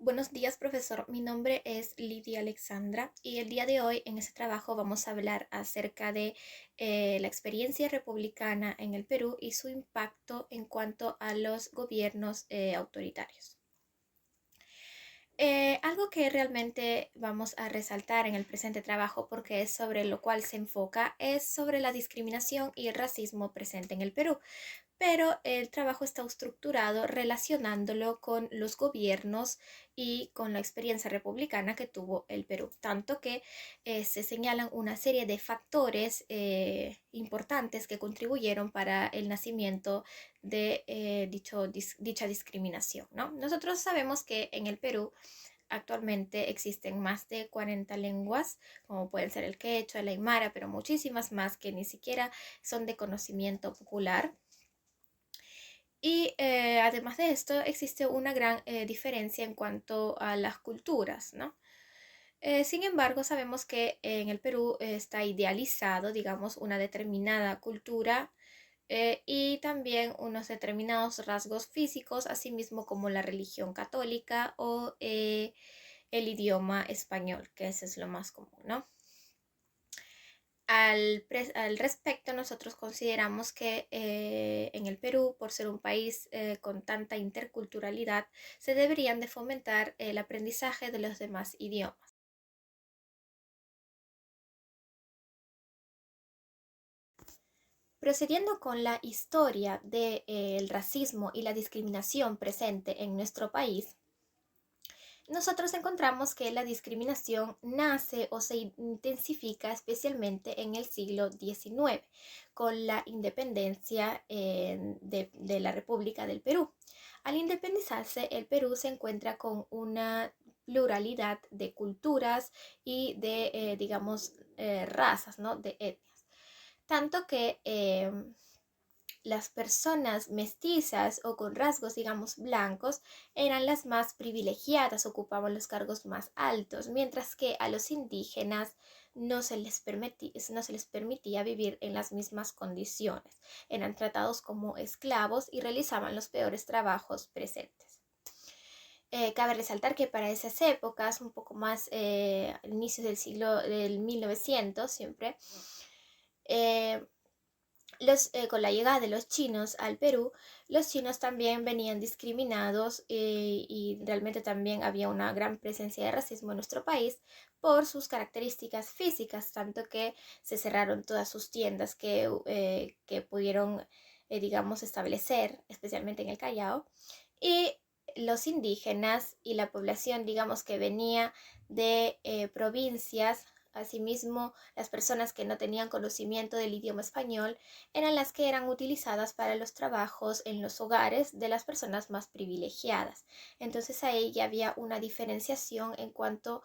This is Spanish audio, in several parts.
Buenos días, profesor. Mi nombre es Lidia Alexandra y el día de hoy en este trabajo vamos a hablar acerca de la experiencia republicana en el Perú y su impacto en cuanto a los gobiernos autoritarios. Algo que realmente vamos a resaltar en el presente trabajo, porque es sobre lo cual se enfoca, es sobre la discriminación y el racismo presente en el Perú, pero el trabajo está estructurado relacionándolo con los gobiernos y con la experiencia republicana que tuvo el Perú, tanto que se señalan una serie de factores importantes que contribuyeron para el nacimiento de dicha discriminación, ¿no? Nosotros sabemos que en el Perú actualmente existen más de 40 lenguas, como pueden ser el quechua, el aymara, pero muchísimas más que ni siquiera son de conocimiento popular. Y además de esto, existe una gran diferencia en cuanto a las culturas, ¿no? Sin embargo, sabemos que en el Perú está idealizado, digamos, una determinada cultura y también unos determinados rasgos físicos, así mismo como la religión católica o el idioma español, que ese es lo más común, ¿no? Al respecto, nosotros consideramos que en el Perú, por ser un país con tanta interculturalidad, se deberían de fomentar el aprendizaje de los demás idiomas. Procediendo con la historia del racismo y la discriminación presente en nuestro país, nosotros encontramos que la discriminación nace o se intensifica especialmente en el siglo XIX, con la independencia de la República del Perú. Al independizarse, el Perú se encuentra con una pluralidad de culturas y de, digamos, razas, ¿no? De etnias. Tanto que las personas mestizas o con rasgos, digamos, blancos, eran las más privilegiadas, ocupaban los cargos más altos, mientras que a los indígenas no se les permitía vivir en las mismas condiciones. Eran tratados como esclavos y realizaban los peores trabajos presentes. Cabe resaltar que para esas épocas, un poco más inicios del siglo del 1900, siempre, eh, con la llegada de los chinos al Perú, los chinos también venían discriminados y realmente también había una gran presencia de racismo en nuestro país por sus características físicas, tanto que se cerraron todas sus tiendas que pudieron, digamos, establecer, especialmente en el Callao, y los indígenas y la población, digamos, que venía de provincias. Asimismo, las personas que no tenían conocimiento del idioma español eran las que eran utilizadas para los trabajos en los hogares de las personas más privilegiadas. Entonces ahí ya había una diferenciación en cuanto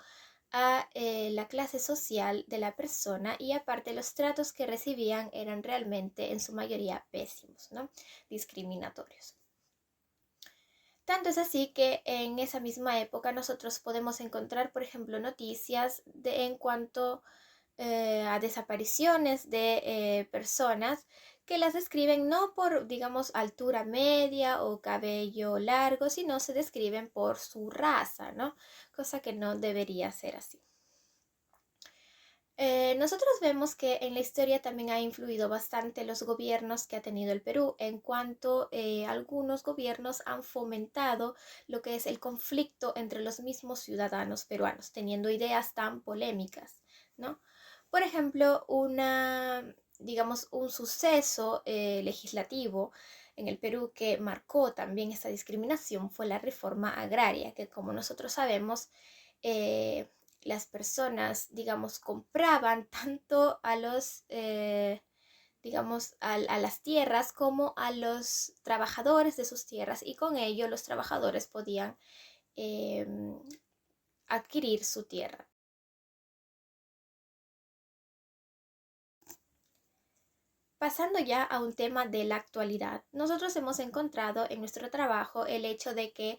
a la clase social de la persona y aparte los tratos que recibían eran realmente en su mayoría pésimos, ¿no? Discriminatorios. Tanto es así que en esa misma época nosotros podemos encontrar, por ejemplo, noticias en cuanto a desapariciones de personas que las describen no por, digamos, altura media o cabello largo, sino se describen por su raza, ¿no? Cosa que no debería ser así. Nosotros vemos que en la historia también ha influido bastante los gobiernos que ha tenido el Perú, en cuanto algunos gobiernos han fomentado lo que es el conflicto entre los mismos ciudadanos peruanos, teniendo ideas tan polémicas, ¿no? Por ejemplo, digamos, un suceso legislativo en el Perú que marcó también esta discriminación fue la reforma agraria, que como nosotros sabemos, eh, las personas, digamos, compraban tanto a los, digamos, a las tierras como a los trabajadores de sus tierras y con ello los trabajadores podían eh, adquirir su tierra. Pasando ya a un tema de la actualidad, nosotros hemos encontrado en nuestro trabajo el hecho de que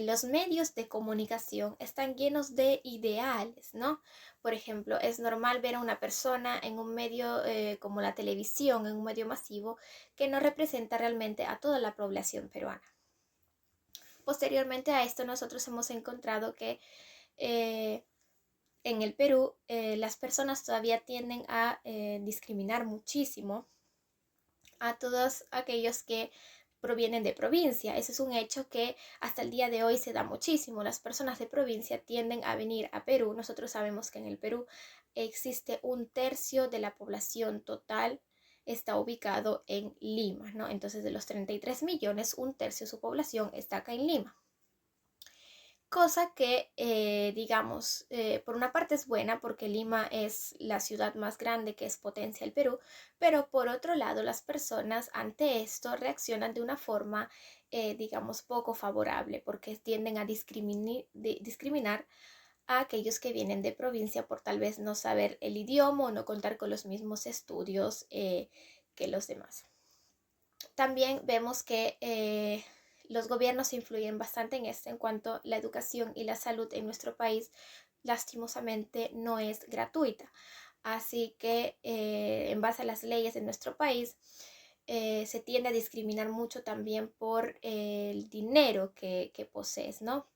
los medios de comunicación están llenos de ideales, ¿no? Por ejemplo, es normal ver a una persona en un medio como la televisión, en un medio masivo, que no representa realmente a toda la población peruana. Posteriormente a esto, nosotros hemos encontrado que en el Perú las personas todavía tienden a discriminar muchísimo a todos aquellos que provienen de provincia. Ese es un hecho que hasta el día de hoy se da muchísimo. Las personas de provincia tienden a venir a Perú. Nosotros sabemos que en el Perú existe 1/3 de la población total está ubicado en Lima, ¿no? Entonces, de los 33 millones, 1/3 de su población está acá en Lima. Cosa que, digamos, por una parte es buena porque Lima es la ciudad más grande que es potencia del Perú, pero por otro lado las personas ante esto reaccionan de una forma, digamos, poco favorable porque tienden a discriminar a aquellos que vienen de provincia por tal vez no saber el idioma o no contar con los mismos estudios que los demás. También vemos que los gobiernos influyen bastante en esto en cuanto a la educación y la salud en nuestro país lastimosamente no es gratuita. Así que en base a las leyes de nuestro país se tiende a discriminar mucho también por el dinero que posees, ¿no?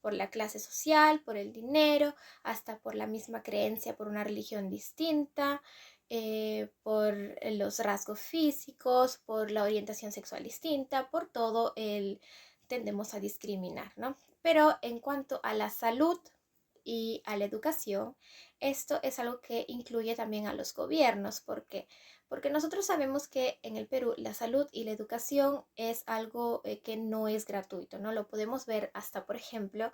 Por la clase social, por el dinero, hasta por la misma creencia, por una religión distinta, por los rasgos físicos, por la orientación sexual distinta, por todo tendemos a discriminar, ¿no? Pero en cuanto a la salud y a la educación, esto es algo que incluye también a los gobiernos, porque nosotros sabemos que en el Perú la salud y la educación es algo que no es gratuito, ¿no? Lo podemos ver hasta, por ejemplo,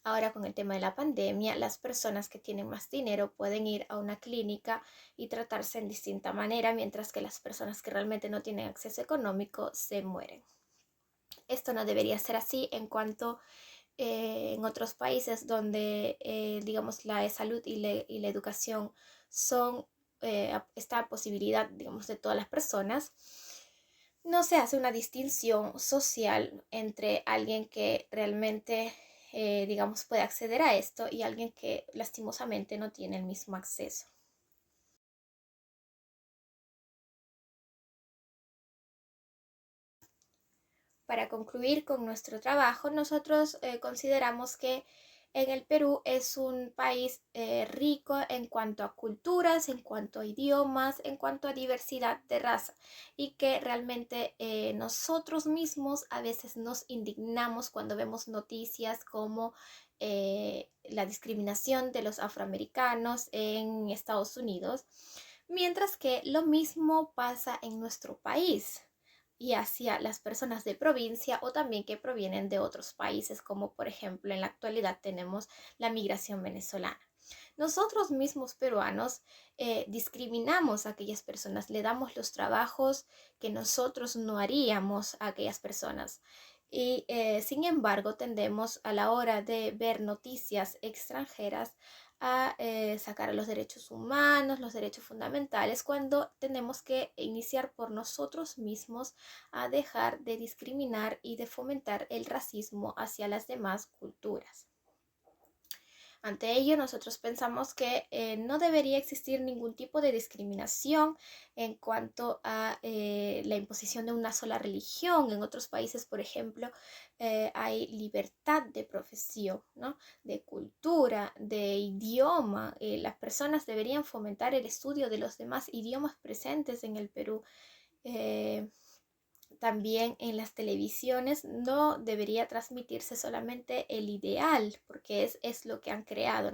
ahora con el tema de la pandemia, las personas que tienen más dinero pueden ir a una clínica y tratarse en distinta manera, mientras que las personas que realmente no tienen acceso económico se mueren. Esto no debería ser así en cuanto en otros países donde, digamos, la salud y la educación son esta posibilidad, digamos, de todas las personas. No se hace una distinción social entre alguien que realmente, digamos, puede acceder a esto y alguien que lastimosamente no tiene el mismo acceso. Para concluir con nuestro trabajo, nosotros consideramos que en el Perú es un país rico en cuanto a culturas, en cuanto a idiomas, en cuanto a diversidad de raza y que realmente nosotros mismos a veces nos indignamos cuando vemos noticias como la discriminación de los afroamericanos en Estados Unidos, mientras que lo mismo pasa en nuestro país y hacia las personas de provincia o también que provienen de otros países, como por ejemplo en la actualidad tenemos la migración venezolana. Nosotros mismos peruanos discriminamos a aquellas personas, le damos los trabajos que nosotros no haríamos a aquellas personas. Y sin embargo, tendemos a la hora de ver noticias extranjeras a sacar a los derechos humanos, los derechos fundamentales, cuando tenemos que iniciar por nosotros mismos a dejar de discriminar y de fomentar el racismo hacia las demás culturas. Ante ello, nosotros pensamos que no debería existir ningún tipo de discriminación en cuanto a la imposición de una sola religión. En otros países, por ejemplo, hay libertad de profesión, ¿no? De cultura, de idioma. Las personas deberían fomentar el estudio de los demás idiomas presentes en el Perú. También en las televisiones no debería transmitirse solamente el ideal, porque es lo que han creado.